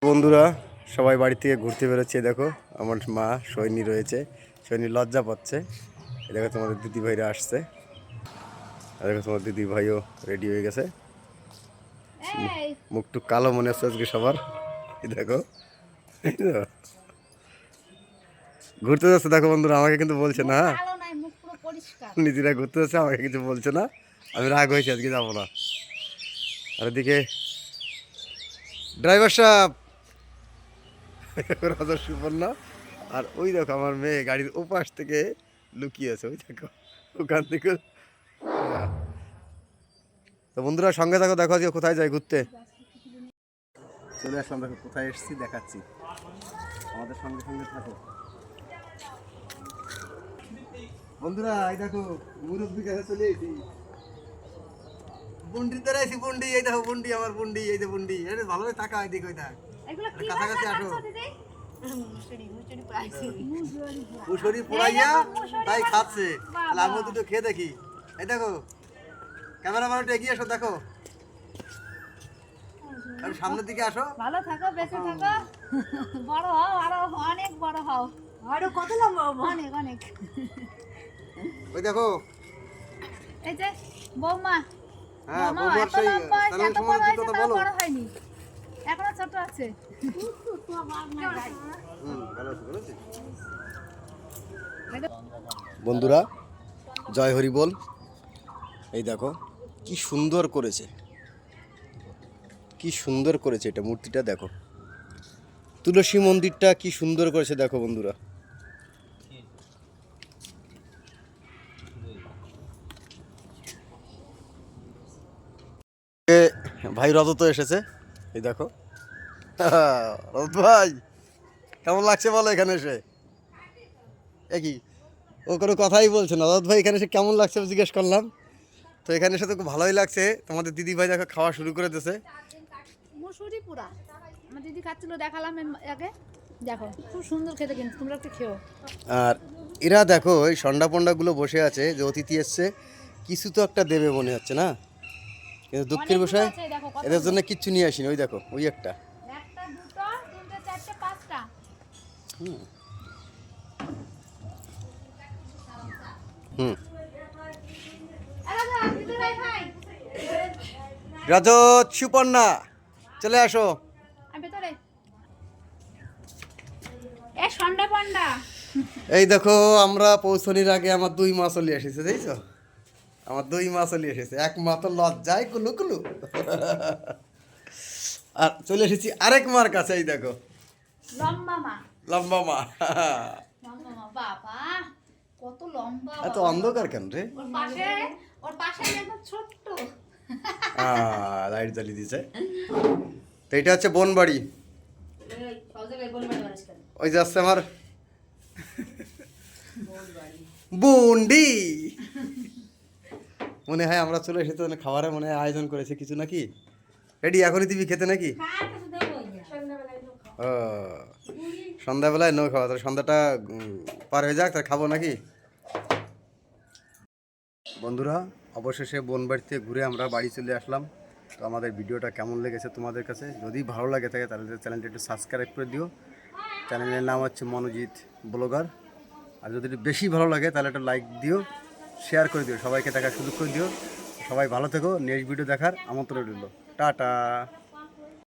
বন্ধুরা সবাই বাড়ি থেকে ঘুরতে বেরোচ্ছে। দেখো আমার মা সৈনী রয়েছে, সৈনী লজ্জা পাচ্ছে। দেখো তোমাদের দিদি ভাইরা আসছে, দেখো তোমার দিদি ভাইও রেডি হয়ে গেছে। মুখটু কালো মনে হচ্ছে আজকে সবার। দেখো ঘুরতে যাচ্ছে, দেখো বন্ধুরা আমাকে কিন্তু বলছে না, নিজেরা ঘুরতে যাচ্ছে, আমাকে কিছু বলছে না। আমি রাগ হয়েছি, আজকে যাবো না। আর এদিকে ড্রাইভার সাহেব রাজা সুপর্ণা, আর ওই দেখো আমার মেয়ে গাড়ির ওপাশ থেকে লুকিয়ে আছে, ওই দেখো ওখান থেকে। তো বন্ধুরা সঙ্গে থাকো, দেখো আজকে কোথায় যাই ঘুরতে। চলে আসলাম, দেখো কোথায় এসেছি দেখাচ্ছি, আমাদের সঙ্গে সঙ্গে থাকো বন্ধুরা। এই দেখো মুরব্বী কাছে চলে এসেছি, বুন্ডির দ্বারা এসেছি। বুন্ডি, এই দেখো বুন্ডি, আমার বুন্ডি, এই যে বুন্ডি। এটা ভালোভাবে তাকা, এদিকে ওই দেখ, কাছাকাছি আসো। মুসুরি পোড়াইয়া তাই খাচ্ছে, আমি দুটো খেয়ে দেখি। এই দেখো ক্যামেরাম্যান একটু এগিয়ে আসো, দেখো আমি সামনের দিকে আসো। ভালো থাকো, বেঁচে থাকো, বড় হও, আরো অনেক বড় হও, আরো কত লম্বা হবো, অনেক অনেক। ওই দেখো এই যে বৌমা, হ্যাঁ বৌমা এত লম্বা হয়েছে, এত বড় হয়েছে, তাও বড় হয়নি, এখনো ছোট আছে। বন্ধুরা জয় হরি বল। এই দেখো কি সুন্দর করেছে, কি সুন্দর করেছে এটা, মূর্তিটা দেখো, তুলসী মন্দিরটা কি সুন্দর করেছে দেখো বন্ধুরা। ভাই রজত এসেছে, এই দেখো রজত ভাই কেমন লাগছে বলো এখানে এসে। একই ও কোনো কথাই বলছে না। রজত ভাই এখানে এসে কেমন লাগছে জিজ্ঞেস করলাম, তো এখানে এসে তো খুব ভালোই লাগছে। তোমাদের দিদি ভাই দেখো খাওয়া শুরু করে দিয়েছে। মুসুরি পুরা আমার দিদি খাচ্ছিল, দেখালাম আগে, দেখো খুব সুন্দর খেতে, কিন্তু তোমরা একটু খেও। আর এরা দেখো ওই সন্ডা পন্ডাগুলো বসে আছে, যে অতিথি এসছে কিছু তো একটা দেবে মনে হচ্ছে না, কিন্তু দুঃখের বিষয় এদের জন্য কিচ্ছু নিয়ে আসিনি। ওই দেখো ওই একটা, একটা, দুটো, তিনটে, চারটে, পাঁচটা। হুম রাজত সুপর্ণা চলে আসো। এই দেখো আমরা পৌঁছনির আগে আমার দুই মা চলে এসেছে, দেখছো আমার দুই মা চলে এসেছে। এক মা তো লজ্জায় কুলু কুলু, আর চলে এসেছি আরেক মার কাছে। এই দেখো লম্বা মা, লম্বা মা। লম্বা মা, বাবা কত লম্বা, এত অন্ধকার কেন রে? ওর পাশে একদম ছোট্ট। লাইট জ্বালিয়ে দিয়েছে। তো এটা হচ্ছে বনবাড়ি, ওই যে আসছে আমার বুন্ডি। মনে হয় আমরা চলে এসেছি, খাবারের মনে হয় আয়োজন করেছে কিছু নাকি। রেডি এখনই দিবি খেতে নাকি? ও সন্ধ্যাবেলায় নো খাওয়া, তাহলে সন্ধ্যাটা পার হয়ে যাক, তাই খাবো নাকি। বন্ধুরা অবশেষে বনবাড়িতে ঘুরে আমরা বাড়ি চলে আসলাম। তো আমাদের ভিডিওটা কেমন লেগেছে তোমাদের কাছে, যদি ভালো লাগে থাকে তাহলে চ্যানেলটা একটু সাবস্ক্রাইব করে দিও। চ্যানেলের নাম হচ্ছে মনোজিৎ ব্লগার। আর যদি একটু বেশি ভালো লাগে তাহলে একটা লাইক দিও, শেয়ার করে দিও, সবাইকে দেখার সুযোগ করে দিও। সবাই ভালো থেকো, নেক্সট ভিডিও দেখার আমন্ত্রণ রইল। টাটা।